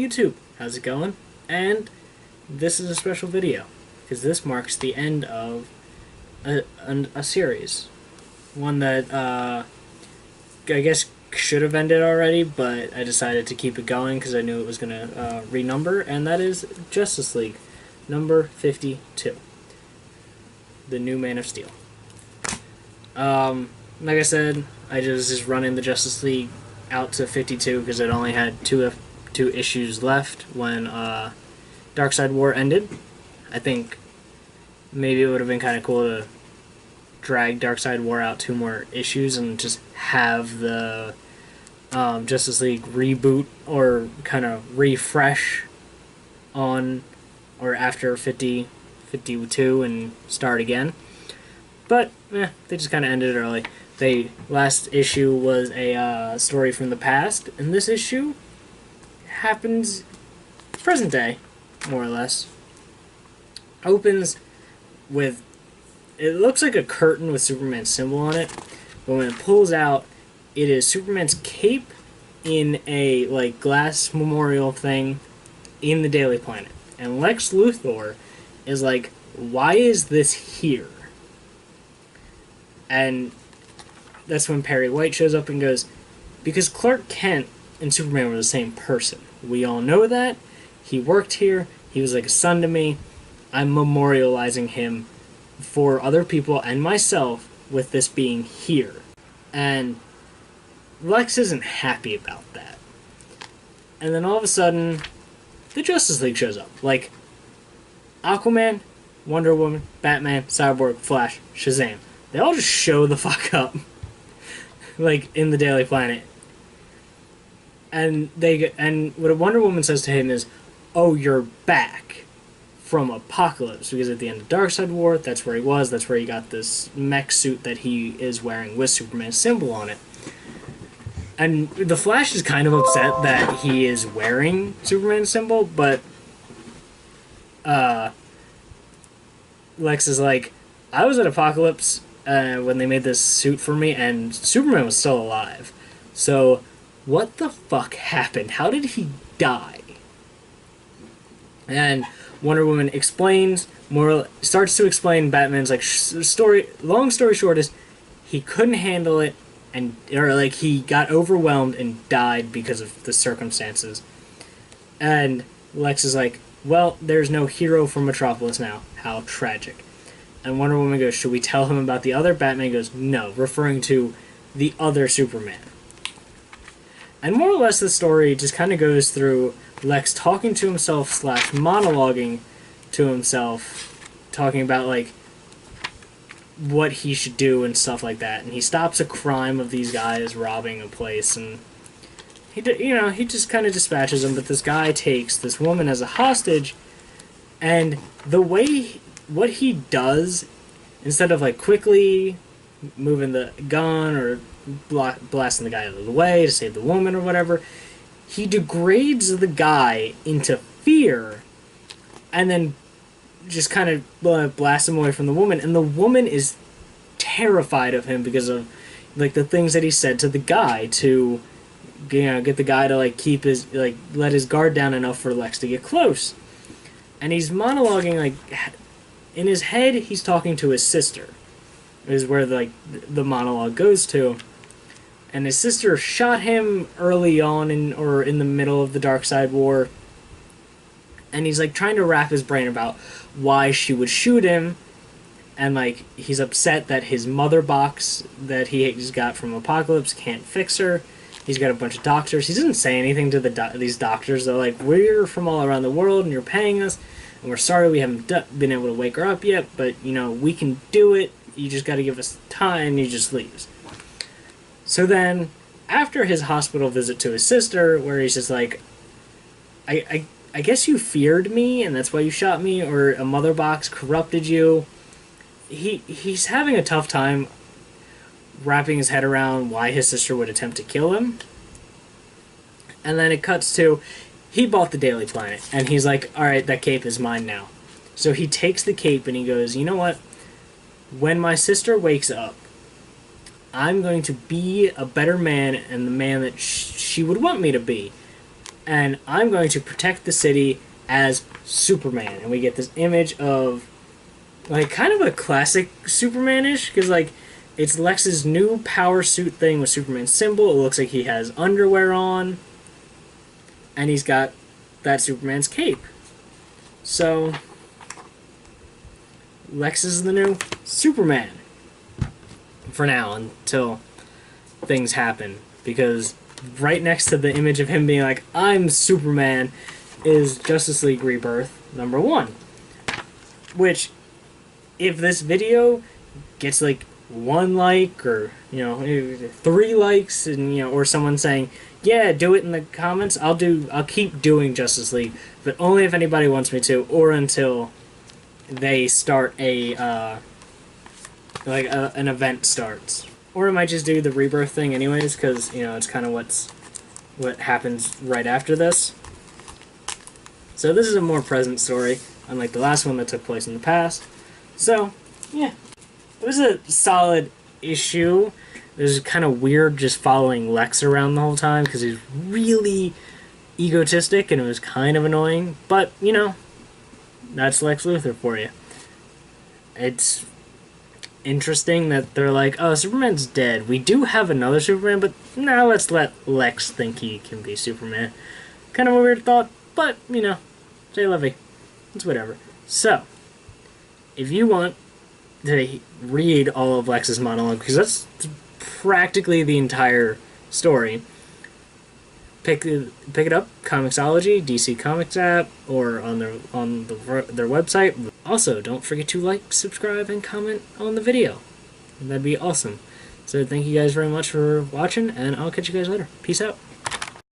YouTube, how's it going? And this is a special video because this marks the end of a series, one that I guess should have ended already, but I decided to keep it going because I knew it was going to renumber, and that is Justice League number 52, the new Man of Steel. Like I said, I was just running the Justice League out to 52 because it only had two issues left when Darkseid War ended. I think maybe it would have been kind of cool to drag Darkseid War out 2 more issues and just have the Justice League reboot or kind of refresh on or after 52 and start again. But they just kind of ended it early. The last issue was a story from the past, and this issue happens present day, more or less. Opens with, it looks like a curtain with Superman's symbol on it, but when it pulls out, it is Superman's cape in a like glass memorial thing in the Daily Planet. And Lex Luthor is like, why is this here? And that's when Perry White shows up and goes, because Clark Kent and Superman were the same person. We all know that. He worked here. He was like a son to me. I'm memorializing him for other people and myself with this being here. And Lex isn't happy about that. And then all of a sudden, the Justice League shows up. Like, Aquaman, Wonder Woman, Batman, Cyborg, Flash, Shazam. They all just show the fuck up. Like, in the Daily Planet. And what a Wonder Woman says to him is, oh, you're back from Apocalypse. Because at the end of Darkseid War, that's where he was. That's where he got this mech suit that he is wearing with Superman's symbol on it. And the Flash is kind of upset that he is wearing Superman's symbol, but Lex is like, I was at Apocalypse when they made this suit for me, and Superman was still alive. So, what the fuck happened? How did he die? And Wonder Woman starts to explain Batman's like story. Long story short is, he couldn't handle it, or he got overwhelmed and died because of the circumstances. And Lex is like, well, there's no hero for Metropolis now. How tragic. And Wonder Woman goes, should we tell him about the other? Batman goes, no, referring to the other Superman. And more or less the story just kind of goes through Lex talking to himself / monologuing to himself, talking about like what he should do and stuff like that. And he stops a crime of these guys robbing a place, and he just kind of dispatches them. But this guy takes this woman as a hostage, and the way what he does, instead of like quickly moving the gun or blasting the guy out of the way to save the woman or whatever, he degrades the guy into fear and then just kind of blasts him away from the woman. And the woman is terrified of him because of like the things that he said to the guy to get the guy to like keep his let his guard down enough for Lex to get close. And he's monologuing like in his head he's talking to his sister, is where the monologue goes to. And his sister shot him early on in the middle of the Darkseid War. And he's like trying to wrap his brain about why she would shoot him. And like he's upset that his mother box that he's got from Apocalypse can't fix her. He's got a bunch of doctors. He doesn't say anything to these doctors. They're like, we're from all around the world and you're paying us. And we're sorry we haven't been able to wake her up yet. But, we can do it. You just got to give us time. He just leaves. So then, after his hospital visit to his sister, where he's just like, I guess you feared me, and that's why you shot me, or a mother box corrupted you. He's having a tough time wrapping his head around why his sister would attempt to kill him. And then it cuts to, he bought the Daily Planet, and he's like, alright, that cape is mine now. So he takes the cape and he goes, you know what? When my sister wakes up, I'm going to be a better man and the man that she would want me to be. and I'm going to protect the city as Superman. And we get this image of, like, kind of a classic Superman-ish, because, like, it's Lex's new power suit thing with Superman's symbol. It looks like he has underwear on, and he's got that Superman's cape. So, Lex is the new Superman. For now, until things happen. Because right next to the image of him being like, I'm Superman, is Justice League Rebirth #1. Which, if this video gets like 1 like, or, you know, 3 likes, and, you know, or someone saying, yeah, do it in the comments, I'll keep doing Justice League, but only if anybody wants me to, or until they start an event starts. Or I might just do the Rebirth thing anyways, because, you know, it's kind of what happens right after this. So this is a more present story, unlike the last one that took place in the past. So, yeah. It was a solid issue. It was kind of weird just following Lex around the whole time, because he's really egotistic, and it was kind of annoying. But, you know, that's Lex Luther for you. It's interesting that they're like, oh, Superman's dead. We do have another Superman, but now let's let Lex think he can be Superman. Kind of a weird thought, but, you know, Jay Levy. It's whatever. So, if you want to read all of Lex's monologue, because that's practically the entire story, pick it up, Comixology, DC Comics app, or on their website. Also, don't forget to like, subscribe, and comment on the video. That'd be awesome. So thank you guys very much for watching, and I'll catch you guys later. Peace out.